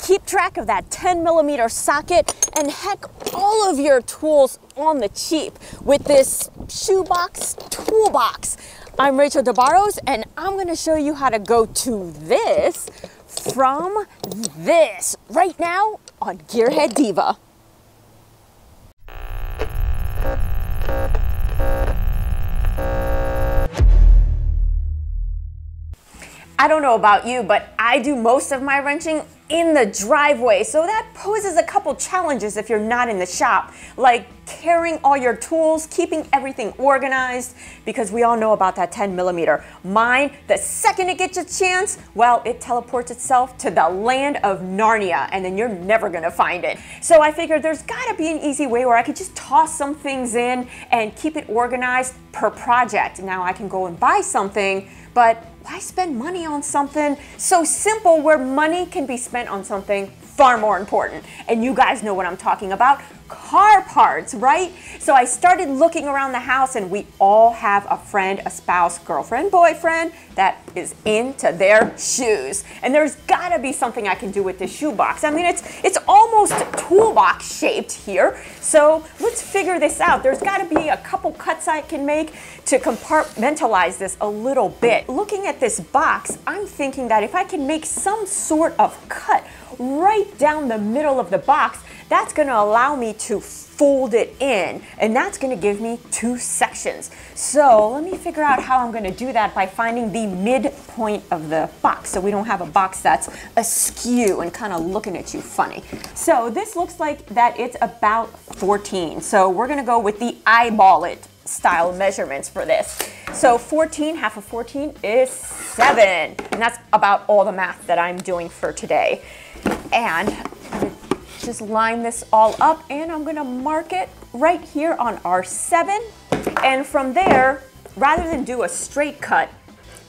keep track of that 10mm socket, and heck, all of your tools on the cheap with this Shoebox Toolbox. I'm Rachel DeBarros, and I'm gonna show you how to go to this from this right now on Gearhead Diva. I don't know about you, but I do most of my wrenching in the driveway, so that poses a couple challenges if you're not in the shop, like carrying all your tools, keeping everything organized, because we all know about that 10mm. Mine, the second it gets a chance, well, it teleports itself to the land of Narnia, and then you're never gonna find it. So I figured there's gotta be an easy way where I could just toss some things in and keep it organized per project. Now I can go and buy something, but why spend money on something so simple where money can be spent on something far more important? And you guys know what I'm talking about. Car parts, right? So I started looking around the house, and we all have a friend, a spouse, girlfriend, boyfriend that is into their shoes. And there's gotta be something I can do with this shoebox. I mean, it's almost toolbox shaped here. So let's figure this out. There's gotta be a couple cuts I can make to compartmentalize this a little bit. Looking at this box, I'm thinking that if I can make some sort of cut right down the middle of the box, that's gonna allow me to fold it in, and that's gonna give me two sections. So let me figure out how I'm gonna do that by finding the midpoint of the box, so we don't have a box that's askew and kind of looking at you funny. So this looks like that it's about 14. So we're gonna go with the eyeball it style measurements for this. So 14, half of 14 is 7. And that's about all the math that I'm doing for today. And just line this all up, and I'm gonna mark it right here on R7. And from there, rather than do a straight cut,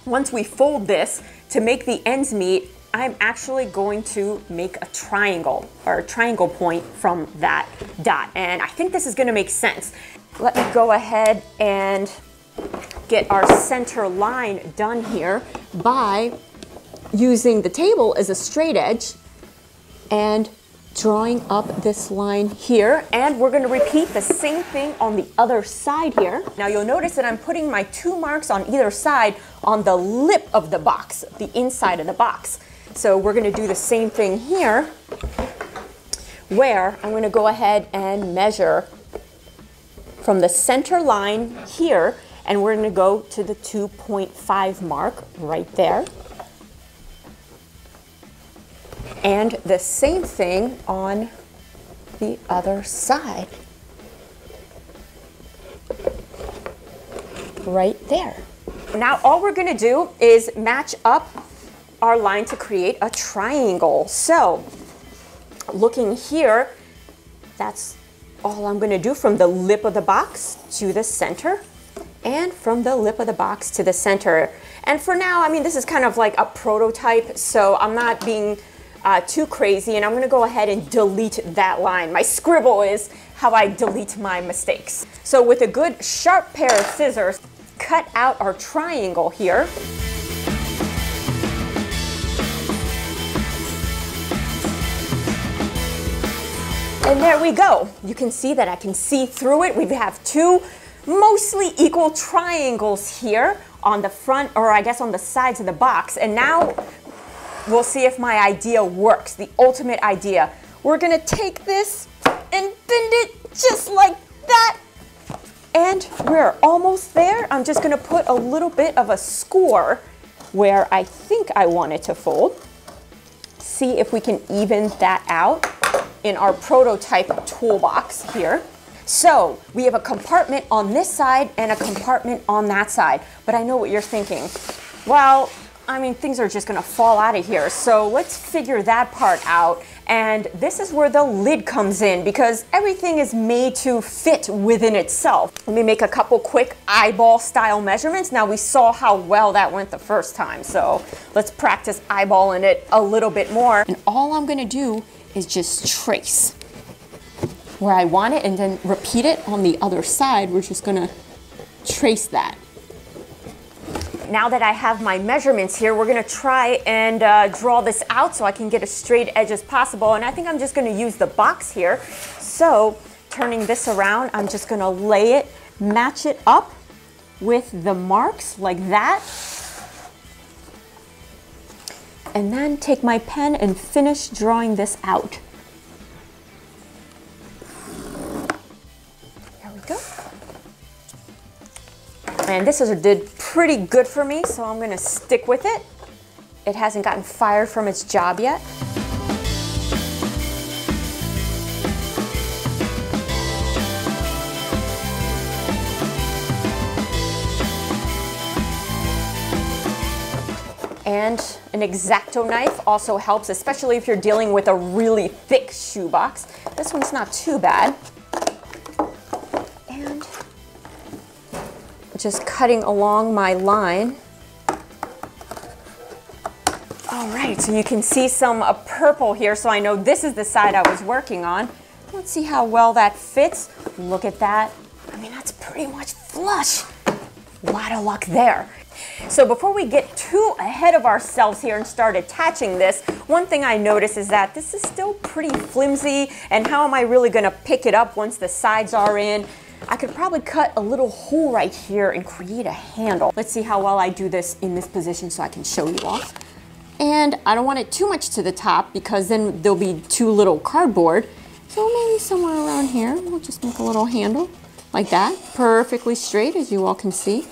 once we fold this to make the ends meet, I'm actually going to make a triangle, or a triangle point from that dot. And I think this is gonna make sense. Let me go ahead and get our center line done here by using the table as a straight edge and drawing up this line here. And we're gonna repeat the same thing on the other side here. Now you'll notice that I'm putting my 2 marks on either side on the lip of the box, the inside of the box. So we're gonna do the same thing here, where I'm gonna go ahead and measure from the center line here, and we're gonna go to the 2.5 mark right there. And the same thing on the other side, right there. Now all we're gonna do is match up our line to create a triangle. So looking here, that's all I'm gonna do from the lip of the box to the center, and from the lip of the box to the center. And for now, I mean, this is kind of like a prototype, so I'm not being too crazy, and I'm gonna go ahead and delete that line. My scribble is how I delete my mistakes. So with a good sharp pair of scissors, cut out our triangle here. And there we go. You can see that I can see through it. We have 2 mostly equal triangles here on the front, or I guess on the sides of the box. And now we'll see if my idea works, the ultimate idea. We're gonna take this and bend it just like that. And we're almost there. I'm just gonna put a little bit of a score where I think I want it to fold. See if we can even that out in our prototype toolbox here. So we have a compartment on this side and a compartment on that side. But I know what you're thinking. Well, I mean, things are just gonna fall out of here. So let's figure that part out. And this is where the lid comes in, because everything is made to fit within itself. Let me make a couple quick eyeball style measurements. Now we saw how well that went the first time. So let's practice eyeballing it a little bit more. And all I'm gonna do is just trace where I want it, and then repeat it on the other side. We're just gonna trace that. Now that I have my measurements here, we're gonna try and draw this out so I can get as straight edge as possible. And I think I'm just gonna use the box here. So turning this around, I'm just gonna lay it, match it up with the marks like that. And then take my pen and finish drawing this out. There we go. And this did pretty good for me, so I'm gonna stick with it. It hasn't gotten fired from its job yet. And an X-Acto knife also helps, especially if you're dealing with a really thick shoebox. This one's not too bad. And just cutting along my line. All right, so you can see some purple here, so I know this is the side I was working on. Let's see how well that fits. Look at that. I mean, that's pretty much flush. A lot of luck there. So before we get too ahead of ourselves here and start attaching this, one thing I notice is that this is still pretty flimsy, and how am I really gonna pick it up once the sides are in? I could probably cut a little hole right here and create a handle. Let's see how well I do this in this position so I can show you all. And I don't want it too much to the top because then there'll be too little cardboard. So maybe somewhere around here, we'll just make a little handle like that. Perfectly straight, as you all can see.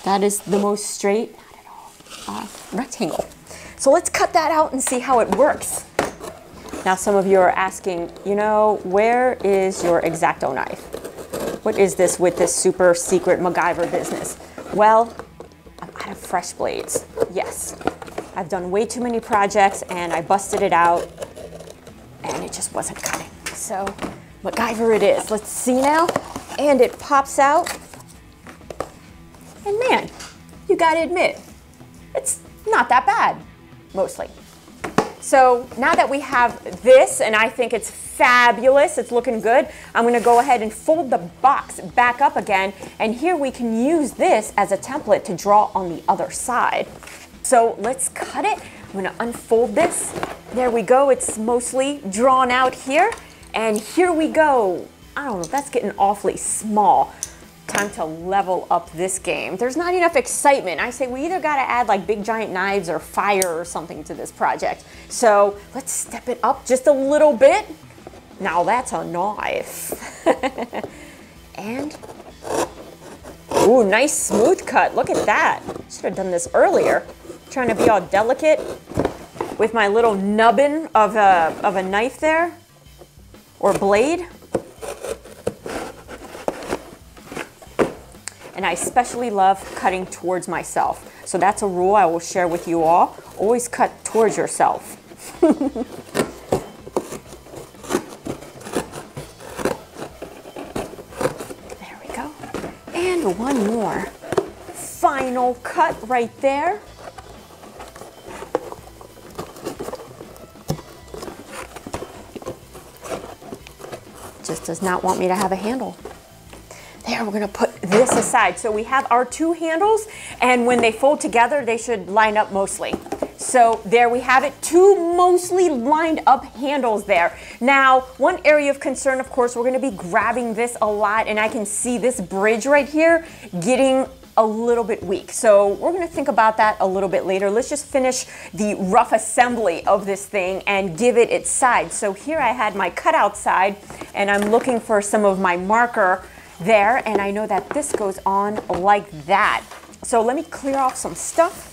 That is the most straight, not at all, rectangle. So let's cut that out and see how it works. Now some of you are asking, you know, where is your X-Acto knife? What is this with this super secret MacGyver business? Well, I'm out of fresh blades. Yes, I've done way too many projects and I busted it out and it just wasn't cutting. So MacGyver it is. Let's see now. And it pops out. And man, you gotta admit, it's not that bad, mostly. So now that we have this, and I think it's fabulous, it's looking good, I'm gonna go ahead and fold the box back up again, and here we can use this as a template to draw on the other side. So let's cut it. I'm gonna unfold this. There we go, it's mostly drawn out here, and here we go. I don't know, that's getting awfully small. Time to level up this game. There's not enough excitement. I say we either gotta add like big giant knives or fire or something to this project. So let's step it up just a little bit. Now that's a knife. And, ooh, nice smooth cut. Look at that. Should have done this earlier. Trying to be all delicate with my little nubbin of a knife there, or blade. And I especially love cutting towards myself. So that's a rule I will share with you all. Always cut towards yourself. There we go. And one more. Final cut right there. Just does not want me to have a handle. There, we're gonna put this aside. So we have our two handles, and when they fold together, they should line up mostly. So there we have it, two mostly lined up handles there. Now, one area of concern, of course, we're gonna be grabbing this a lot, and I can see this bridge right here getting a little bit weak. So we're gonna think about that a little bit later. Let's just finish the rough assembly of this thing and give it its side. So here I had my cutout side, and I'm looking for some of my marker there, and I know that this goes on like that. So let me clear off some stuff.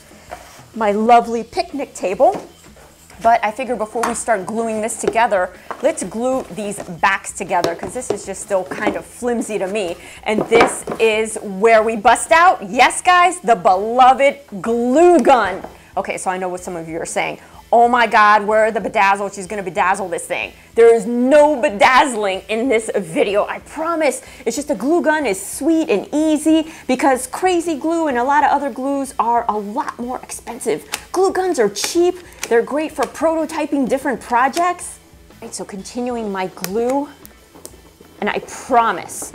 My lovely picnic table. But I figure before we start gluing this together, let's glue these backs together because this is just still kind of flimsy to me. And this is where we bust out, yes guys, the beloved glue gun. Okay, so I know what some of you are saying. Oh my God, where are the bedazzle? She's gonna bedazzle this thing. There is no bedazzling in this video, I promise. It's just a glue gun is sweet and easy because crazy glue and a lot of other glues are a lot more expensive. Glue guns are cheap. They're great for prototyping different projects. Right, so continuing my glue, and I promise,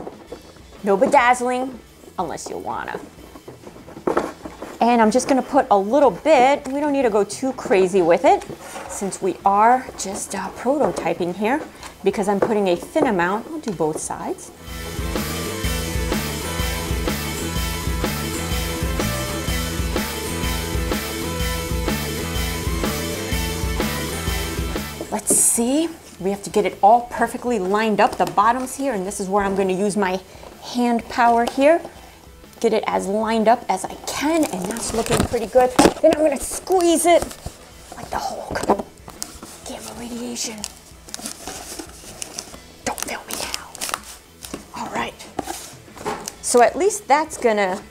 no bedazzling unless you wanna. And I'm just gonna put a little bit, we don't need to go too crazy with it, since we don't need to go too crazy with it, since we are just prototyping here, because I'm putting a thin amount. I'll do both sides. Let's see, we have to get it all perfectly lined up, the bottoms here, and this is where I'm gonna use my hand power here. Get it as lined up as I can, and that's looking pretty good. Then I'm gonna squeeze it like the Hulk. Gamma radiation. Don't fail me now. All right. So at least that's gonna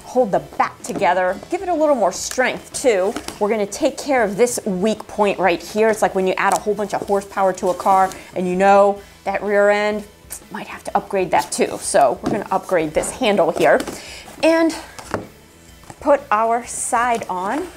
hold the back together, give it a little more strength too. We're gonna take care of this weak point right here. It's like when you add a whole bunch of horsepower to a car and you know that rear end, might have to upgrade that too. So we're gonna upgrade this handle here and put our side on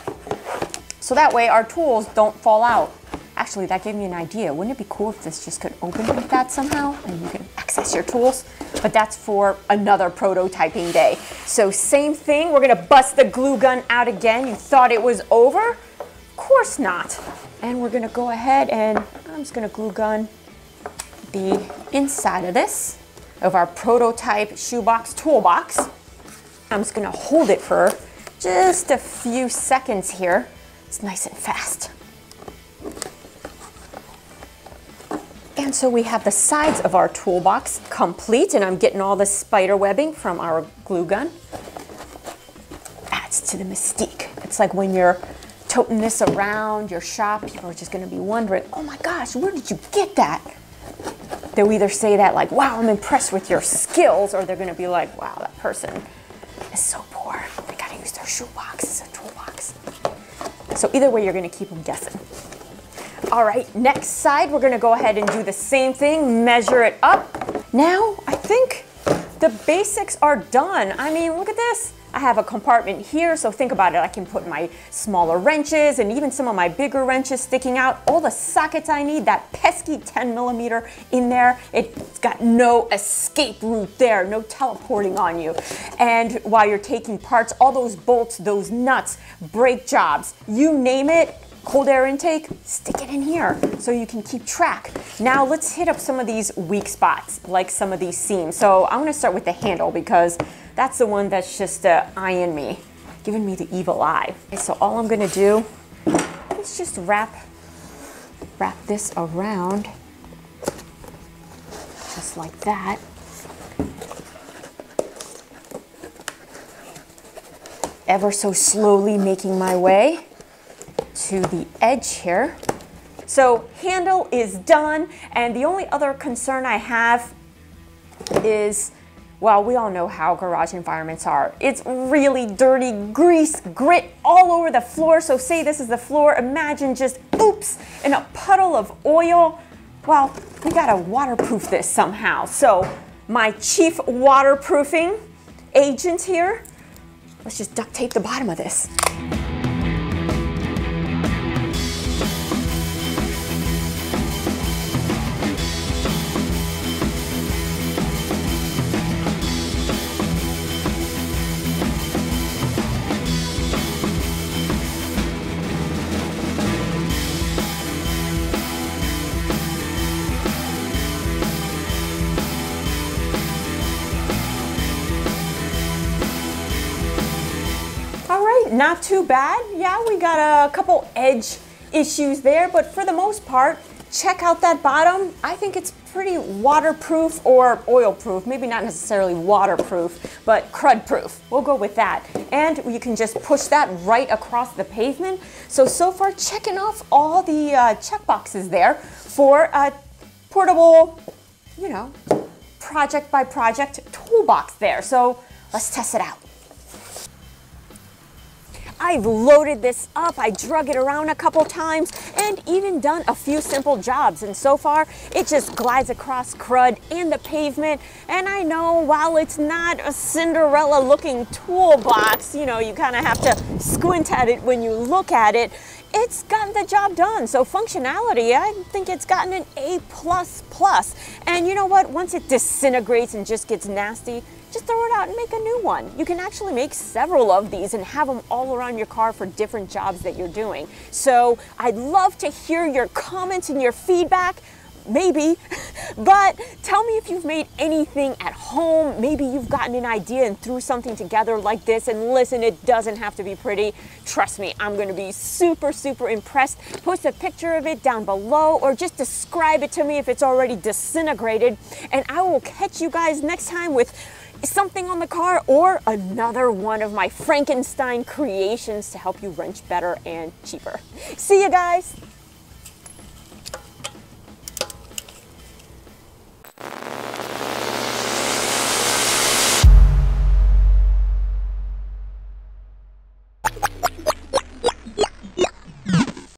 so that way our tools don't fall out. Actually, that gave me an idea. Wouldn't it be cool if this just could open like that somehow and you can access your tools? But that's for another prototyping day. So same thing, we're gonna bust the glue gun out again. You thought it was over? Of course not. And we're gonna go ahead and I'm just gonna glue gun the inside of this, of our prototype shoebox toolbox. I'm just gonna hold it for just a few seconds here. It's nice and fast. And so we have the sides of our toolbox complete, and I'm getting all the spider webbing from our glue gun. Adds to the mystique. It's like when you're toting this around your shop, people are just gonna be wondering, oh my gosh, where did you get that? They'll either say that like, wow, I'm impressed with your skills, or they're gonna be like, wow, that person is so poor. They gotta use their shoebox as a toolbox. So either way, you're gonna keep them guessing. All right, next side, we're gonna go ahead and do the same thing, measure it up. Now, I think the basics are done. I mean, look at this. I have a compartment here, so think about it. I can put my smaller wrenches and even some of my bigger wrenches sticking out. All the sockets I need, that pesky 10mm in there. It's got no escape route there, no teleporting on you. And while you're taking parts, all those bolts, those nuts, brake jobs, you name it, cold air intake, stick it in here so you can keep track. Now let's hit up some of these weak spots, like some of these seams. So I'm gonna start with the handle because that's the one that's just eyeing me, giving me the evil eye. Okay, so all I'm gonna do is just wrap this around, just like that. Ever so slowly making my way to the edge here. So handle is done, and the only other concern I have is, well, we all know how garage environments are. It's really dirty, grease, grit all over the floor. So say this is the floor, imagine just, oops, in a puddle of oil. Well, we gotta waterproof this somehow. So my chief waterproofing agent here, let's just duct tape the bottom of this. Not too bad. Yeah, we got a couple edge issues there, but for the most part, check out that bottom. I think it's pretty waterproof or oil proof. Maybe not necessarily waterproof, but crud proof. We'll go with that. And you can just push that right across the pavement. So far checking off all the check boxes there for a portable, you know, project by project toolbox there. So let's test it out. I've loaded this up, I drug it around a couple times, and even done a few simple jobs. And so far, it just glides across crud and the pavement. And I know while it's not a Cinderella looking toolbox, you know, you kind of have to squint at it when you look at it, it's gotten the job done. So functionality, I think it's gotten an A++. And you know what? Once it disintegrates and just gets nasty, just throw it out and make a new one. You can actually make several of these and have them all around your car for different jobs that you're doing. So I'd love to hear your comments and your feedback. Maybe, but tell me if you've made anything at home. Maybe you've gotten an idea and threw something together like this, and listen, it doesn't have to be pretty. Trust me, I'm gonna be super impressed. Post a picture of it down below, or just describe it to me if it's already disintegrated, and I will catch you guys next time with something on the car or another one of my Frankenstein creations to help you wrench better and cheaper. See you guys.